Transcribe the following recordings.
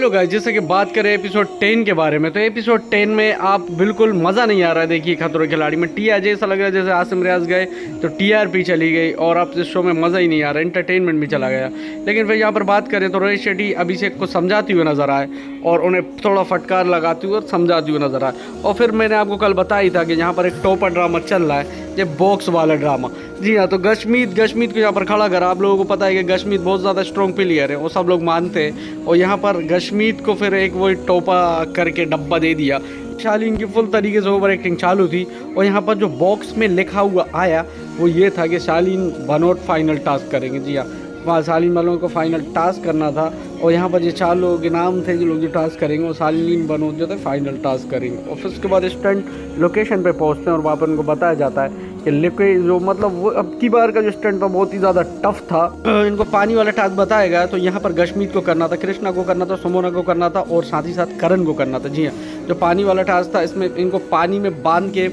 Hello guys, जैसे कि बात करें एपिसोड 10 के बारे में, तो एपिसोड 10 में आप बिल्कुल मज़ा नहीं आ रहा है। देखिए खतरों के खिलाड़ी में टीआर जैसा लग रहा है जैसे आसिम रियाज गए तो टीआरपी चली गई और अब इस शो में मज़ा ही नहीं आ रहा, एंटरटेनमेंट भी चला गया। लेकिन फिर यहाँ पर बात करें तो रोहित शेट्टी अभिषेक को समझाते हुए नजर आए और उन्हें थोड़ा फटकार लगाते हुए और समझाते हुए नजर आए। और फिर मैंने आपको कल बताया था कि यहाँ पर एक टॉपर ड्रामा चल रहा है, ये बॉक्स वाला ड्रामा। जी हाँ, तो गशमीत को यहाँ पर खड़ा करा। आप लोगों को पता है कि गशमीत बहुत ज़्यादा स्ट्रॉन्ग प्लेयर है, वो सब लोग मानते हैं। और यहाँ पर गशमीत को फिर एक वही टोपा करके डब्बा दे दिया। शालीन की फुल तरीके से ओवर एक्टिंग चालू थी और यहाँ पर जो बॉक्स में लिखा हुआ आया वो ये था कि शालीन भनोट फाइनल टास्क करेंगे। जी हाँ, वहाँ शालीन वालों को फाइनल टास्क करना था और यहाँ पर ये 4 लोगों के नाम थे जो लोग जो टास्क करेंगे, वो शालीन भनोट जो थे फाइनल टास्क करेंगे। और फिर उसके बाद स्टंट लोकेशन पे पहुँचते हैं और वहाँ पर उनको बताया जाता है कि लिक्विड जो मतलब वो अब की बार का जो स्टंट था बहुत ही ज़्यादा टफ था। इनको पानी वाला टास्क बताया गया, तो यहाँ पर गशमीत को करना था, कृष्णा को करना था, सुमोना को करना था और साथ ही साथ करण को करना था। जी हाँ, जो पानी वाला टास्क था इसमें इनको पानी में बांध के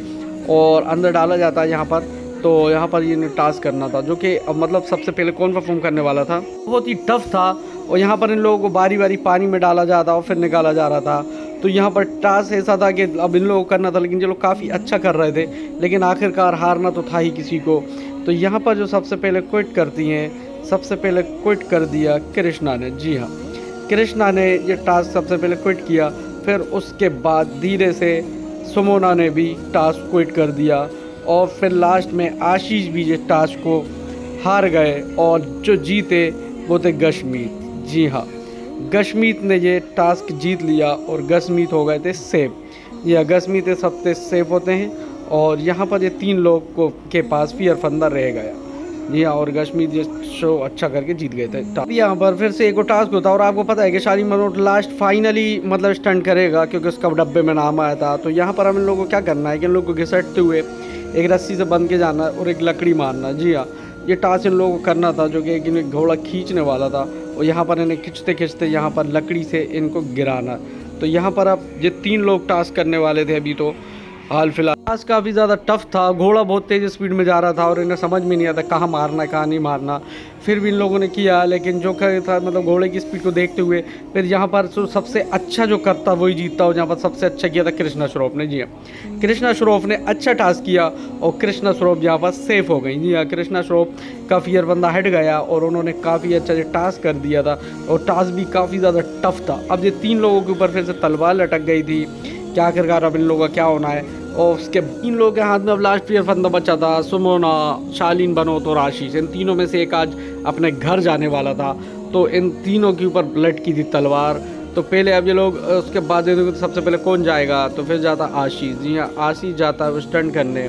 और अंदर डाला जाता है यहाँ पर। तो यहाँ पर ये टास्क करना था जो कि मतलब सबसे पहले कौन परफॉर्म करने वाला था, बहुत ही टफ था। और यहाँ पर इन लोगों को बारी बारी पानी में डाला जाता और फिर निकाला जा रहा था। तो यहाँ पर टास्क ऐसा था कि अब इन लोगों को करना था, लेकिन जो लोग काफ़ी अच्छा कर रहे थे, लेकिन आखिरकार हारना तो था ही किसी को। तो यहाँ पर जो सबसे पहले क्विट करती हैं, सबसे पहले क्विट कर दिया कृष्णा ने। जी हाँ, कृष्णा ने ये टास्क सबसे पहले क्विट किया। फिर उसके बाद धीरे से सुमोना ने भी टास्क क्विट कर दिया और फिर लास्ट में आशीष भी ये टास्क को हार गए और जो जीते वो थे गशमीत। जी हाँ, गशमीत ने ये टास्क जीत लिया और गशमीत हो गए थे सेफ। यह गशमीत सबसे सेफ होते हैं और यहाँ पर ये 3 लोग को के पास फियर फंदा रह गया। जी हाँ, और गशमीत ये शो अच्छा करके जीत गए थे। यहाँ पर फिर से एक टास्क होता है और आपको पता है कि शालीन भनोट लास्ट फाइनली मतलब स्टंट करेगा क्योंकि उसका डब्बे में नाम आया था। तो यहाँ पर हम इन लोगों को क्या करना है कि इन लोगों को घिसटते हुए एक रस्सी से बंध के जाना और एक लकड़ी मारना। जी हाँ, ये टास्क इन लोगों को करना था जो कि एक घोड़ा खींचने वाला था और यहाँ पर इन्हें खींचते खींचते यहाँ पर लकड़ी से इनको गिराना। तो यहाँ पर अब ये 3 लोग टास्क करने वाले थे अभी तो हाल फिलहाल। टास्क काफ़ी ज़्यादा टफ था, घोड़ा बहुत तेज़ स्पीड में जा रहा था और इन्हें समझ में नहीं आता कहाँ मारना है कहाँ नहीं मारना। फिर भी इन लोगों ने किया, लेकिन जो था मतलब घोड़े की स्पीड को देखते हुए फिर यहाँ पर सबसे अच्छा जो करता वही जीतता। और यहाँ पर सबसे अच्छा किया था कृष्णा श्रॉफ ने। जी हाँ, कृष्णा श्रॉफ ने अच्छा टास्क किया और कृष्णा श्रॉफ यहाँ पर सेफ हो गई। जी हाँ, कृष्णा श्रॉफ का फियर बंदा हट गया और उन्होंने काफ़ी अच्छा टास्क कर दिया था और टास्क भी काफ़ी ज़्यादा टफ था। अब ये 3 लोगों के ऊपर फिर से तलवार लटक गई थी कि आखिरकार अब इन लोगों का क्या होना है। और उसके 3 लोगों के हाथ में अब लास्ट फियर फंदा बचा था, सुमोना, शालीन भनोट और आशीष। इन तीनों में से एक आज अपने घर जाने वाला था, तो इन तीनों के ऊपर लटकी थी तलवार। तो पहले अब ये लोग उसके बाद देखोगे तो सबसे पहले कौन जाएगा, तो फिर जाता आशीष। जी हाँ, आशीष जाता है स्टंट करने।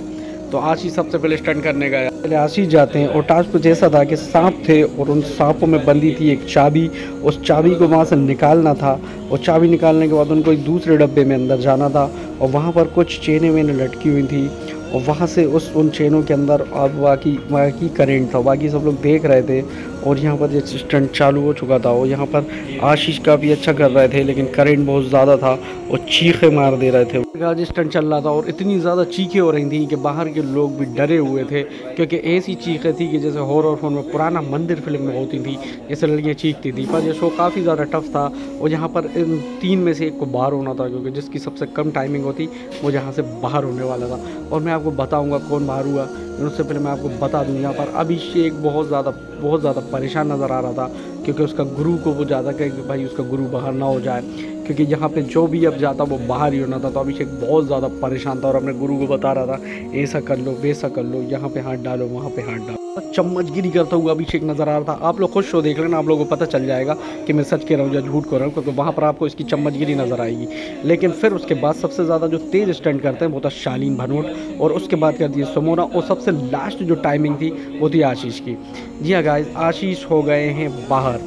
तो आशीष सबसे पहले स्टंट करने गया। पहले आशीष जाते हैं और टास्क कुछ ऐसा था कि सांप थे और उन सांपों में बंधी थी एक चाबी। उस चाबी को वहाँ से निकालना था और चाबी निकालने के बाद उनको एक दूसरे डब्बे में अंदर जाना था और वहाँ पर कुछ चेनें वेनें लटकी हुई थी और वहाँ से उन चेनों के अंदर अब बाकी करेंट था। बाकी सब लोग देख रहे थे और यहाँ पर ये स्टंट चालू हो चुका था और यहाँ पर आशीष काफ़ी अच्छा कर रहे थे, लेकिन करंट बहुत ज़्यादा था और चीखे मार दे रहे थे। आज स्टंट चल रहा था और इतनी ज़्यादा चीखें हो रही थी कि बाहर के लोग भी डरे हुए थे, क्योंकि ऐसी चीखें थी कि जैसे हॉरर फिल्म में, पुराना मंदिर फिल्म में होती थी, जैसे लड़कियाँ चीखती थी। पर यह शो काफ़ी ज़्यादा टफ था और यहाँ पर इन 3 में से एक को बाहर होना था, क्योंकि जिसकी सबसे कम टाइमिंग होती वो यहाँ से बाहर होने वाला था। और मैं आपको बताऊँगा कौन बाहर हुआ, उससे पहले मैं आपको बता दूँ यहाँ पर अभिषेक बहुत ज़्यादा परेशान नज़र आ रहा था, क्योंकि उसका गुरु को वो ज़्यादा कहे कि भाई उसका गुरु बाहर ना हो जाए, क्योंकि यहाँ पे जो भी अब जाता वो बाहर ही होना था। तो अभिषेक बहुत ज़्यादा परेशान था और अपने गुरु को बता रहा था ऐसा कर लो वैसा कर लो, यहाँ पे हाथ डालो वहाँ पे हाथ डालो। चम्मचगिरी करता हुआ अभिषेक नज़र आ रहा था। आप लोग खुद शो देख लेना, आप लोगों को पता चल जाएगा कि मैं सच कह रहा हूँ या झूठ कह रहा हूँ, क्योंकि वहाँ पर आपको इसकी चम्मचगिरी नज़र आएगी। लेकिन फिर उसके बाद सबसे ज़्यादा जो तेज़ स्टंट करते हैं वो था शालीन भनोट और उसके बाद कर दिए सुमोना और सबसे लास्ट जो टाइमिंग थी वो थी आशीष की। जी हाँ गाइस, आशीष हो गए हैं बाहर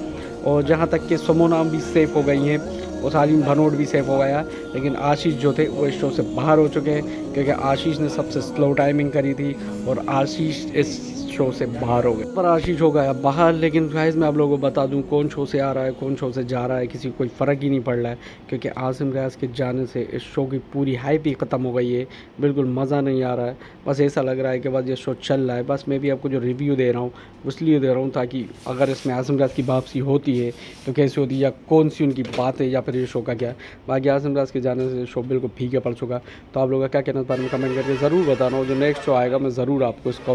और जहाँ तक कि सुमोना भी सेफ़ हो गई हैं और शालीन भनोट भी सेफ हो गया, लेकिन आशीष जो थे वो इस शो से बाहर हो चुके हैं, क्योंकि आशीष ने सबसे स्लो टाइमिंग करी थी और आशीष इस शो शो से बाहर हो गए। पर आशीष हो गया बाहर, लेकिन गाइस मैं आप लोगों को बता दूं कौन शो से आ रहा है कौन शो से जा रहा है किसी को कोई फ़र्क ही नहीं पड़ रहा है, क्योंकि आसिम रियाज के जाने से इस शो की पूरी हाइप ही ख़त्म हो गई है। बिल्कुल मज़ा नहीं आ रहा है। बस ऐसा लग रहा है कि बस ये शो चल रहा है। बस मैं भी आपको जो रिव्यू दे रहा हूँ इसलिए दे रहा हूँ ताकि अगर इसमें आसिम रियाज की वापसी होती है तो कैसे होती है या कौन सी उनकी बात है या फिर ये शो का क्या। बाकी आसिम रियाज के जाने से शो बिल्कुल फीका पड़ चुका। तो आप लोग का क्या कहना इस बारे में कमेंट करके ज़रूर बताना, और जो नेक्स्ट शो आएगा मैं ज़रूर आपको इसका